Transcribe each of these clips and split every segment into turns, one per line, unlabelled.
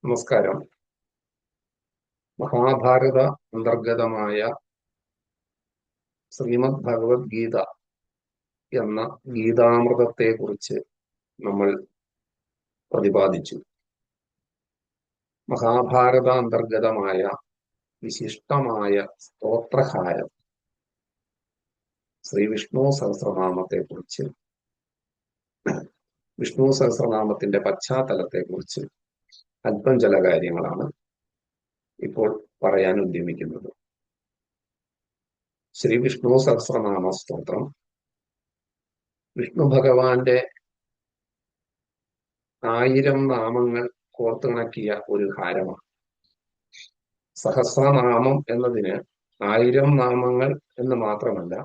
നമസ്കാരം. മഹാഭാരത അന്തർഗതമായ ശ്രീമദ് ഭഗവത്ഗീത എന്ന ഗീതാമൃതത്തെക്കുറിച്ച് നമ്മൾ പ്രതിപാദിച്ചു. മഹാഭാരത അന്തർഗതമായ വിശിഷ്ടമായ സ്തോത്രഹാരം ശ്രീ വിഷ്ണു സഹസ്രനാമത്തെക്കുറിച്ച്, വിഷ്ണു സഹസ്രനാമത്തിന്റെ പശ്ചാത്തലത്തെക്കുറിച്ച് അല്പം ചില കാര്യങ്ങളാണ് ഇപ്പോൾ പറയാൻ ഉദ്യമിക്കുന്നത്. ശ്രീ വിഷ്ണു സഹസ്രനാമ സ്തോത്രം വിഷ്ണു ഭഗവാന്റെ 1000 നാമങ്ങൾ കോർത്തിണക്കിയ ഒരു ഹാരമാണ്. സഹസ്രനാമം എന്നതിന് 1000 നാമങ്ങൾ എന്ന് മാത്രമല്ല,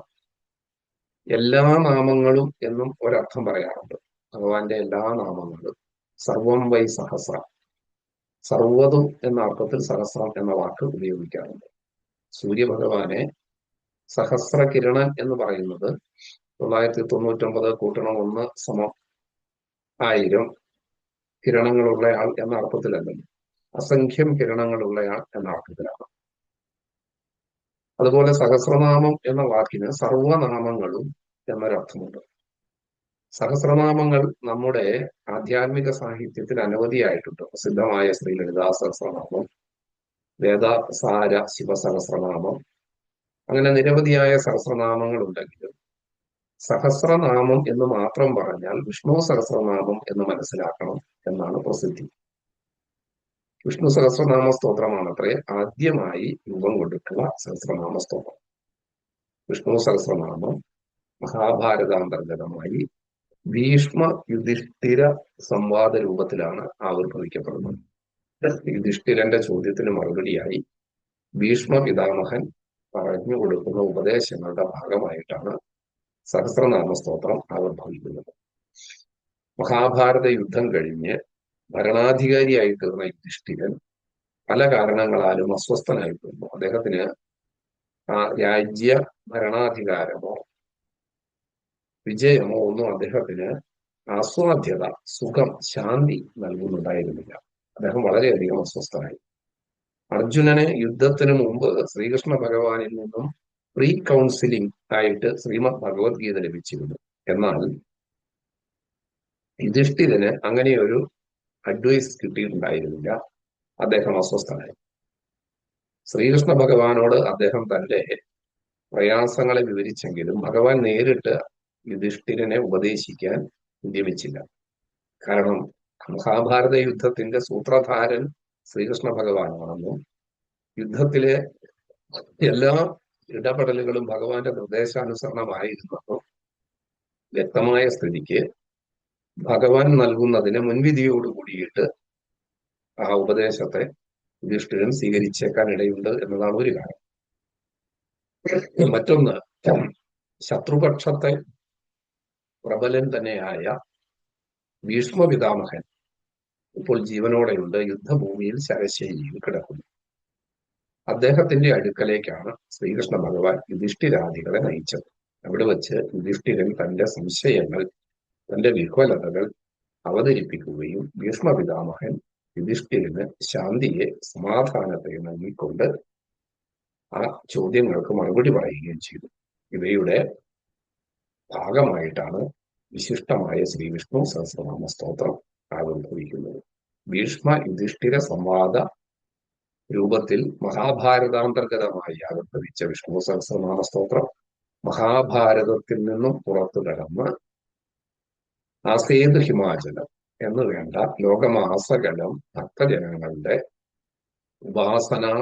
എല്ലാ നാമങ്ങളും എന്നും ഒരർത്ഥം പറയാറുണ്ട്. ഭഗവാന്റെ എല്ലാ നാമങ്ങളും സർവം വൈ സഹസ്ര, സർവ്വതും എന്ന അർത്ഥത്തിൽ സഹസ്രം എന്ന വാക്ക് ഉപയോഗിക്കാറുണ്ട്. സൂര്യഭഗവാനെ സഹസ്രകിരണൻ എന്ന് പറയുന്നത് 999 കൂട്ടണം 1 സമം 1000 കിരണങ്ങളുള്ളയാൾ എന്ന അർത്ഥത്തിലല്ലല്ലോ, അസംഖ്യം കിരണങ്ങളുള്ളയാൾ എന്ന അർത്ഥത്തിലാണ്. അതുപോലെ സഹസ്രനാമം എന്ന വാക്കിന് സർവനാമങ്ങളും എന്നൊരർത്ഥമുണ്ട്. സഹസ്രനാമങ്ങൾ നമ്മുടെ ആധ്യാത്മിക സാഹിത്യത്തിൽ അനവധിയായിട്ടുണ്ട്. പ്രസിദ്ധമായ ശ്രീ ലളിതാ സഹസ്രനാമം, വേദസാര ശിവസഹസ്രനാമം, അങ്ങനെ നിരവധിയായ സഹസ്രനാമങ്ങൾ ഉണ്ടെങ്കിലും സഹസ്രനാമം എന്ന് മാത്രം പറഞ്ഞാൽ വിഷ്ണു സഹസ്രനാമം എന്ന് മനസ്സിലാക്കണം എന്നാണ് പ്രസിദ്ധി. വിഷ്ണു സഹസ്രനാമ സ്തോത്രമാണത്രേ ആദ്യമായി രൂപം കൊടുക്കുന്ന സഹസ്രനാമ സ്തോത്രം. വിഷ്ണു സഹസ്രനാമം മഹാഭാരതാന്തർഗതമായി ഭീഷ്മ യുധിഷ്ഠിര സംവാദ രൂപത്തിലാണ് ആവിർഭവിക്കപ്പെടുന്നത്. യുധിഷ്ഠിരന്റെ ചോദ്യത്തിന് മറുപടിയായി ഭീഷ്മ പിതാമഹൻ പറഞ്ഞു കൊടുക്കുന്ന ഉപദേശങ്ങളുടെ ഭാഗമായിട്ടാണ് സഹസ്രനാമ സ്തോത്രം ആവിർഭവിക്കുന്നത്. മഹാഭാരത യുദ്ധം കഴിഞ്ഞ് ഭരണാധികാരിയായി തീർന്ന യുധിഷ്ഠിരൻ പല കാരണങ്ങളാലും അസ്വസ്ഥനായി തീർന്നു. അദ്ദേഹത്തിന് രാജ്യ ഭരണാധികാരമോ വിജയമോ ഒന്നും അദ്ദേഹത്തിന് ആസ്വാദ്യത, സുഖം, ശാന്തി നൽകുന്നുണ്ടായിരുന്നില്ല. അദ്ദേഹം വളരെയധികം അസ്വസ്ഥനായി. അർജുനന് യുദ്ധത്തിന് മുമ്പ് ശ്രീകൃഷ്ണ ഭഗവാനിൽ നിന്നും പ്രീ കൗൺസിലിംഗ് ആയിട്ട് ശ്രീമദ് ഭഗവത്ഗീത ലഭിച്ചിരുന്നു. എന്നാൽ യുധിഷ്ഠിരന് അങ്ങനെയൊരു അഡ്വൈസ് കിട്ടിയിട്ടുണ്ടായിരുന്നില്ല. അദ്ദേഹം അസ്വസ്ഥനായി. ശ്രീകൃഷ്ണ ഭഗവാനോട് അദ്ദേഹം തന്റെ പ്രയാസങ്ങളെ വിവരിച്ചെങ്കിലും ഭഗവാൻ നേരിട്ട് യുധിഷ്ഠിരനെ ഉപദേശിക്കാൻ ഉദ്യമിച്ചില്ല. കാരണം മഹാഭാരത യുദ്ധത്തിന്റെ സൂത്രധാരൻ ശ്രീകൃഷ്ണ ഭഗവാനാണെന്നും യുദ്ധത്തിലെ എല്ലാ ഇടപെടലുകളും ഭഗവാന്റെ നിർദ്ദേശാനുസരണമായിരുന്നെന്നും വ്യക്തമായ സ്ഥിതിക്ക് ഭഗവാൻ നൽകുന്നതിന് മുൻവിധിയോട് കൂടിയിട്ട് ആ ഉപദേശത്തെ യുധിഷ്ഠിരൻ സ്വീകരിച്ചേക്കാൻ ഇടയുണ്ട് എന്നതാണ് ഒരു കാര്യം. മറ്റൊന്ന്, ശത്രുപക്ഷത്തെ പ്രബലൻ തന്നെയായ ഭീഷ്മ പിതാമഹൻ ഇപ്പോൾ ജീവനോടെയുണ്ട്, യുദ്ധഭൂമിയിൽ ശരശയ്യയിൽ കിടക്കുന്നു. അദ്ദേഹത്തിന്റെ അടുക്കലേക്കാണ് ശ്രീകൃഷ്ണ ഭഗവാൻ യുധിഷ്ഠിരാദികളെ നയിച്ചത്. അവിടെ വച്ച് യുധിഷ്ഠിരൻ തന്റെ സംശയങ്ങൾ, തന്റെ വിഹ്വലതകൾ അവതരിപ്പിക്കുകയും ഭീഷ്മ പിതാമഹൻ യുധിഷ്ഠിരന് ശാന്തിയെ, സമാധാനത്തെ നൽകിക്കൊണ്ട് ആ ചോദ്യങ്ങൾക്ക് മറുപടി പറയുകയും ചെയ്തു. ഇവയുടെ ഭാഗമായിട്ടാണ് വിശിഷ്ടമായ ശ്രീ വിഷ്ണു സഹസ്രനാമ സ്തോത്രം ആവിർഭവിക്കുന്നത്. ഭീഷ്മ യുധിഷ്ഠിര സംവാദ രൂപത്തിൽ മഹാഭാരതാന്തർഗതമായി ആവിർഭവിച്ച വിഷ്ണു സഹസ്രനാമ സ്തോത്രം മഹാഭാരതത്തിൽ നിന്നും പുറത്തു കടന്ന് ആസേത് ഹിമാചലം എന്ന് വേണ്ട ലോകമാസകലം ഭക്തജനങ്ങളുടെ ഉപാസനാ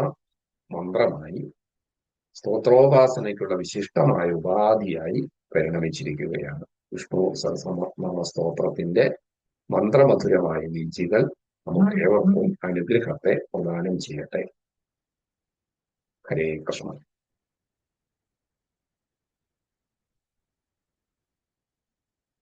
മന്ത്രമായി, സ്തോത്രോപാസനയ്ക്കുള്ള വിശിഷ്ടമായ ഉപാധിയായി പരിണമിച്ചിരിക്കുകയാണ്. വിഷ്ണു സഹസ്രനാമ സ്തോത്രത്തിന്റെ മന്ത്രമധുരമായ ബീജികൾ നമുക്ക് ഏവർക്കും അനുഗ്രഹത്തെ പ്രദാനം ചെയ്യട്ടെ. ഹരേ കൃഷ്ണ.